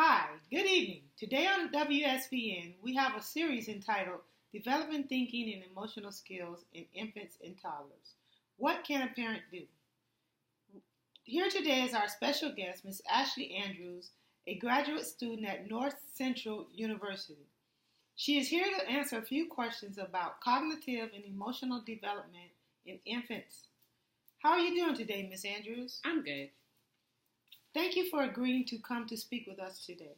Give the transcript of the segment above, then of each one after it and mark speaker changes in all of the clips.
Speaker 1: Hi, good evening. Today on WSBN, we have a series entitled Developing Thinking and Emotional Skills in Infants and Toddlers. What can a parent do? Here today is our special guest, Ms. Ashley Andrews, a graduate student at North Central University. She is here to answer a few questions about cognitive and emotional development in infants. How are you doing today, Ms. Andrews?
Speaker 2: I'm good.
Speaker 1: Thank you for agreeing to come to speak with us today.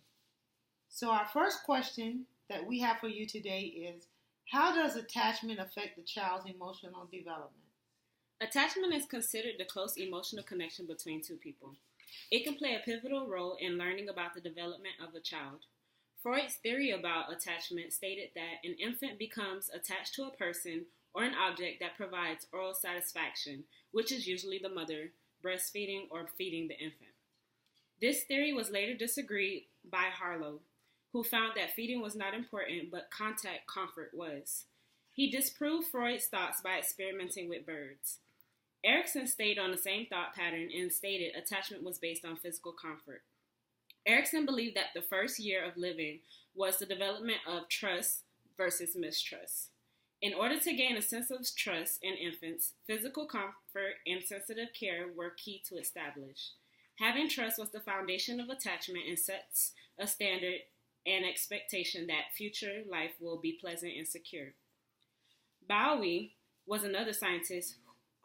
Speaker 1: So our first question that we have for you today is, how does attachment affect the child's emotional development?
Speaker 2: Attachment is considered the close emotional connection between two people. It can play a pivotal role in learning about the development of a child. Freud's theory about attachment stated that an infant becomes attached to a person or an object that provides oral satisfaction, which is usually the mother breastfeeding or feeding the infant. This theory was later disagreed by Harlow, who found that feeding was not important, but contact comfort was. He disproved Freud's thoughts by experimenting with birds. Erikson stayed on the same thought pattern and stated attachment was based on physical comfort. Erikson believed that the first year of living was the development of trust versus mistrust. In order to gain a sense of trust in infants, physical comfort and sensitive care were key to establish. Having trust was the foundation of attachment and sets a standard and expectation that future life will be pleasant and secure. Bowie was another scientist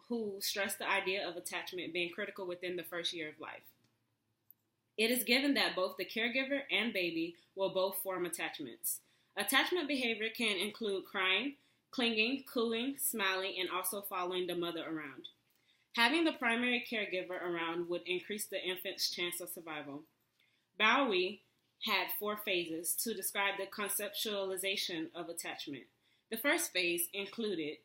Speaker 2: who stressed the idea of attachment being critical within the first year of life. It is given that both the caregiver and baby will both form attachments. Attachment behavior can include crying, clinging, cooing, smiling, and also following the mother around. Having the primary caregiver around would increase the infant's chance of survival. Bowie had 4 phases to describe the conceptualization of attachment. The first phase included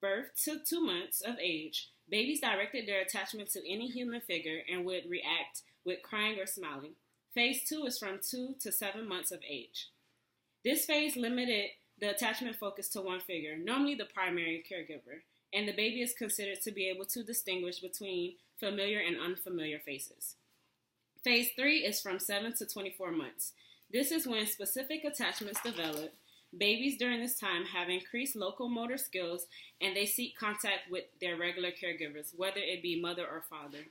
Speaker 2: birth to 2 months of age. Babies directed their attachment to any human figure and would react with crying or smiling. Phase 2 is from 2 to 7 months of age. This phase limited the attachment focus to one figure, normally the primary caregiver, and the baby is considered to be able to distinguish between familiar and unfamiliar faces. Phase 3 is from 7 to 24 months. This is when specific attachments develop. Babies during this time have increased locomotor skills and they seek contact with their regular caregivers, whether it be mother or father.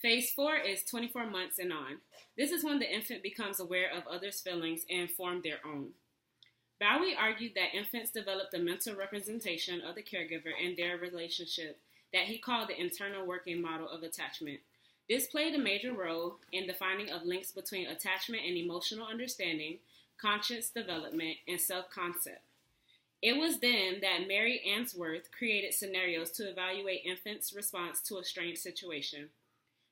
Speaker 2: Phase 4 is 24 months and on. This is when the infant becomes aware of others' feelings and form their own. Bowie argued that infants develop the mental representation of the caregiver and their relationship that he called the internal working model of attachment. This played a major role in the finding of links between attachment and emotional understanding, conscious development, and self-concept. It was then that Mary Ainsworth created scenarios to evaluate infants' response to a strange situation.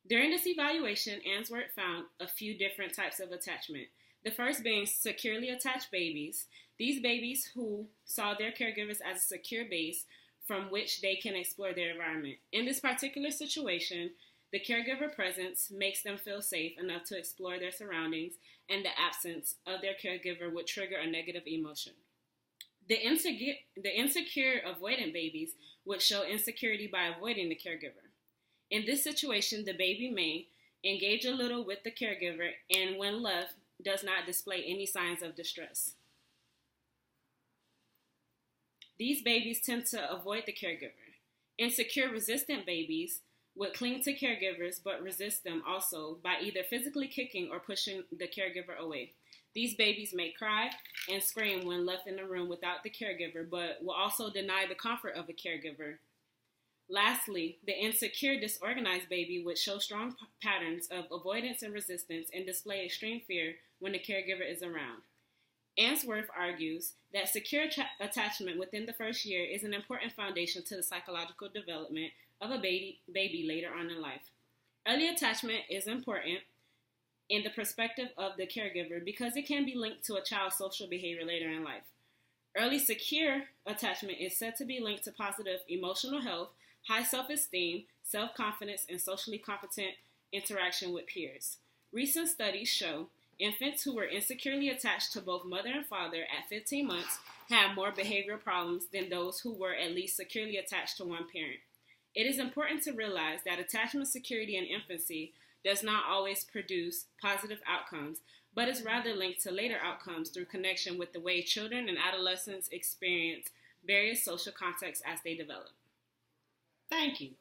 Speaker 2: During this evaluation, Ainsworth found a few different types of attachment. The first being securely attached babies. These babies who saw their caregivers as a secure base from which they can explore their environment. In this particular situation, the caregiver presence makes them feel safe enough to explore their surroundings, and the absence of their caregiver would trigger a negative emotion. The insecure avoidant babies would show insecurity by avoiding the caregiver. In this situation, the baby may engage a little with the caregiver and when left, does not display any signs of distress. These babies tend to avoid the caregiver. Insecure resistant babies would cling to caregivers but resist them also by either physically kicking or pushing the caregiver away. These babies may cry and scream when left in a room without the caregiver but will also deny the comfort of a caregiver. Lastly, the insecure, disorganized baby would show strong patterns of avoidance and resistance and display extreme fear when the caregiver is around. Ainsworth argues that secure attachment within the first year is an important foundation to the psychological development of a baby later on in life. Early attachment is important in the perspective of the caregiver because it can be linked to a child's social behavior later in life. Early secure attachment is said to be linked to positive emotional health, high self-esteem, self-confidence, and socially competent interaction with peers. Recent studies show infants who were insecurely attached to both mother and father at 15 months had more behavioral problems than those who were at least securely attached to one parent. It is important to realize that attachment security in infancy does not always produce positive outcomes, but is rather linked to later outcomes through connection with the way children and adolescents experience various social contexts as they develop.
Speaker 1: Thank you.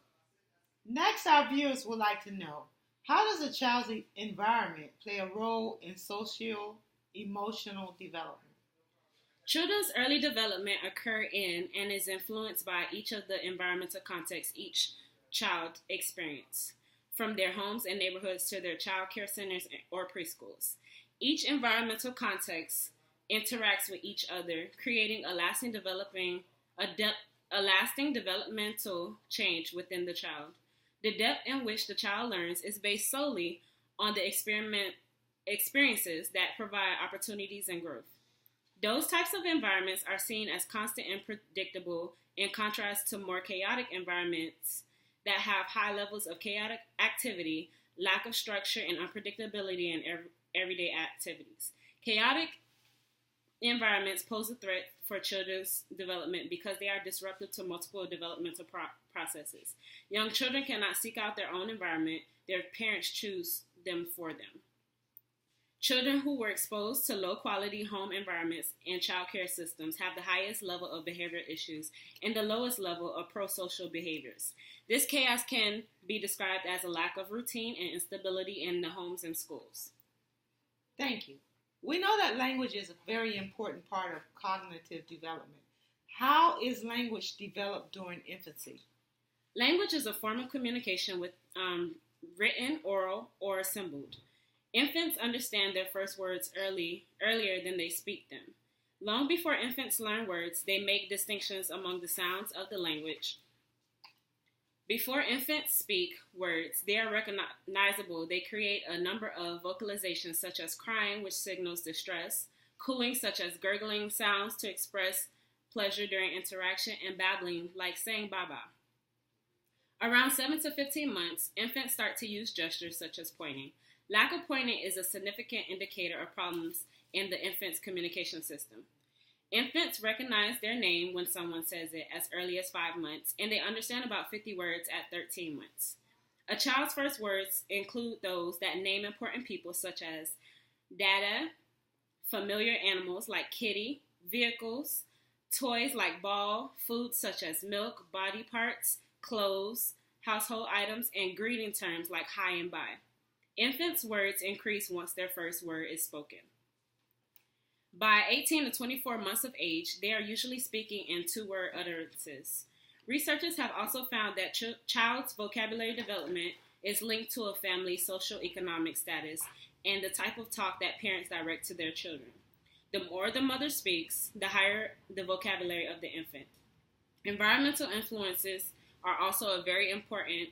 Speaker 1: Next, our viewers would like to know, how does a child's environment play a role in social emotional development?
Speaker 2: Children's early development occur in and is influenced by each of the environmental contexts each child experiences, from their homes and neighborhoods to their child care centers or preschools. Each environmental context interacts with each other, creating a lasting developmental change within the child. The depth in which the child learns is based solely on the experiences that provide opportunities and growth. Those types of environments are seen as constant and predictable, in contrast to more chaotic environments that have high levels of chaotic activity, lack of structure, and unpredictability in everyday activities. Chaotic environments pose a threat for children's development because they are disruptive to multiple developmental processes. Young children cannot seek out their own environment, their parents choose them for them. Children who were exposed to low-quality home environments and child care systems have the highest level of behavioral issues and the lowest level of pro-social behaviors. This chaos can be described as a lack of routine and instability in the homes and schools.
Speaker 1: Thank you. We know that language is a very important part of cognitive development. How is language developed during infancy?
Speaker 2: Language is a form of communication with written, oral, or assembled. Infants understand their first words earlier than they speak them. Long before infants learn words, they make distinctions among the sounds of the language. Before infants speak words, they are recognizable. They create a number of vocalizations such as crying, which signals distress, cooing, such as gurgling sounds to express pleasure during interaction, and babbling, like saying baba. Around 7 to 15 months, infants start to use gestures such as pointing. Lack of pointing is a significant indicator of problems in the infant's communication system. Infants recognize their name when someone says it as early as 5 months, and they understand about 50 words at 13 months. A child's first words include those that name important people such as dada, familiar animals like kitty, vehicles, toys like ball, foods such as milk, body parts, clothes, household items, and greeting terms like hi and bye. Infants' words increase once their first word is spoken. By 18 to 24 months of age, they are usually speaking in two-word utterances. Researchers have also found that child's vocabulary development is linked to a family's socioeconomic status and the type of talk that parents direct to their children. The more the mother speaks, the higher the vocabulary of the infant. Environmental influences are also very important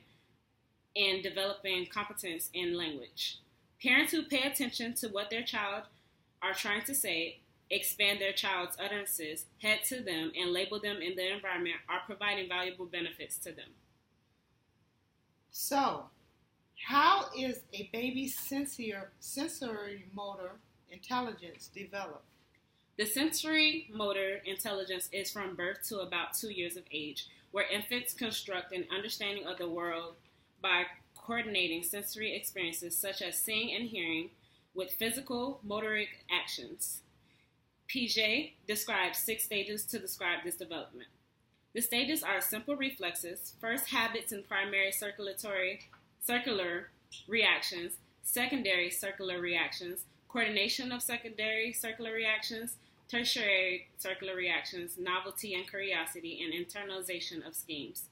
Speaker 2: in developing competence in language. Parents who pay attention to what their child are trying to say, expand their child's utterances, head to them, and label them in the environment are providing valuable benefits to them.
Speaker 1: So, how is a baby's sensory motor intelligence developed?
Speaker 2: The sensory motor intelligence is from birth to about 2 years of age, where infants construct an understanding of the world by coordinating sensory experiences such as seeing and hearing with physical motoric actions. Piaget describes 6 stages to describe this development. The stages are simple reflexes, first habits and primary circular reactions, secondary circular reactions, coordination of secondary circular reactions, tertiary circular reactions, novelty and curiosity, and internalization of schemes.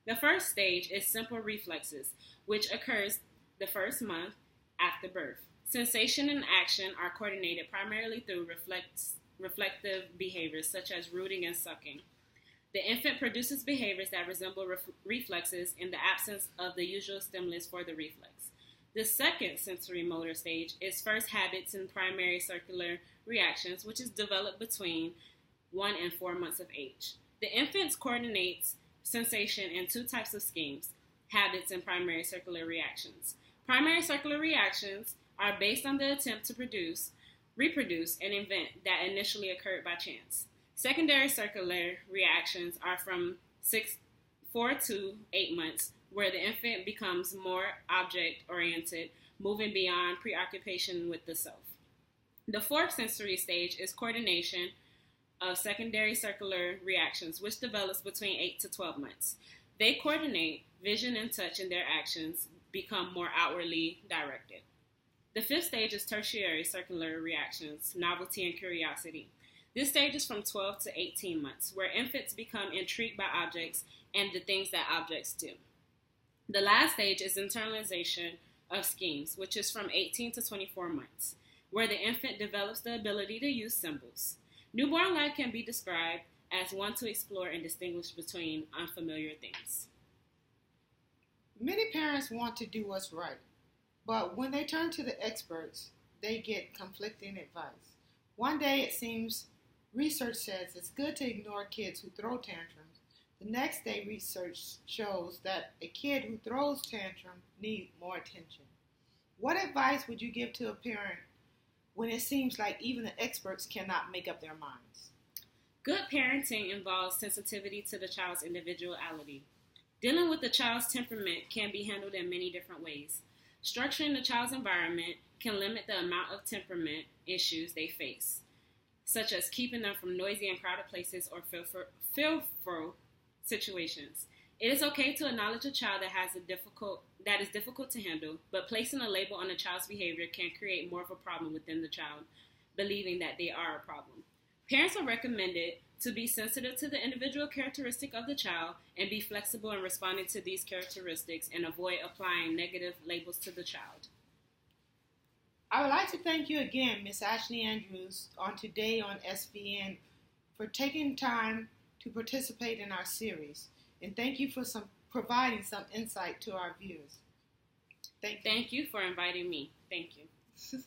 Speaker 2: The first stage is simple reflexes, which occurs the first month after birth. Sensation and action are coordinated primarily through reflective behaviors such as rooting and sucking. The infant produces behaviors that resemble reflexes in the absence of the usual stimulus for the reflex. The second sensory motor stage is first habits and primary circular reactions, which is developed between 1 and 4 months of age. The infant coordinates sensation in 2 types of schemes, habits and primary circular reactions. Primary circular reactions are based on the attempt to reproduce an event that initially occurred by chance. Secondary circular reactions are from 4 to 8 months, where the infant becomes more object-oriented, moving beyond preoccupation with the self. The fourth sensory stage is coordination of secondary circular reactions, which develops between 8 to 12 months. They coordinate vision and touch, and their actions become more outwardly directed. The fifth stage is tertiary circular reactions, novelty and curiosity. This stage is from 12 to 18 months, where infants become intrigued by objects and the things that objects do. The last stage is internalization of schemes, which is from 18 to 24 months, where the infant develops the ability to use symbols. Newborn life can be described as one to explore and distinguish between unfamiliar things.
Speaker 1: Many parents want to do what's right, but when they turn to the experts, they get conflicting advice. One day it seems research says it's good to ignore kids who throw tantrums. The next day research shows that a kid who throws tantrum needs more attention. What advice would you give to a parent when it seems like even the experts cannot make up their minds?
Speaker 2: Good parenting involves sensitivity to the child's individuality. Dealing with the child's temperament can be handled in many different ways. Structuring the child's environment can limit the amount of temperament issues they face, such as keeping them from noisy and crowded places or fearful situations. It is okay to acknowledge a child that is difficult to handle, but placing a label on a child's behavior can create more of a problem within the child, believing that they are a problem. Parents are recommended to be sensitive to the individual characteristic of the child and be flexible in responding to these characteristics and avoid applying negative labels to the child.
Speaker 1: I would like to thank you again, Ms. Ashley Andrews, on Today on SBN for taking time to participate in our series. And thank you for providing some insight to our viewers.
Speaker 2: Thank you for inviting me. Thank you.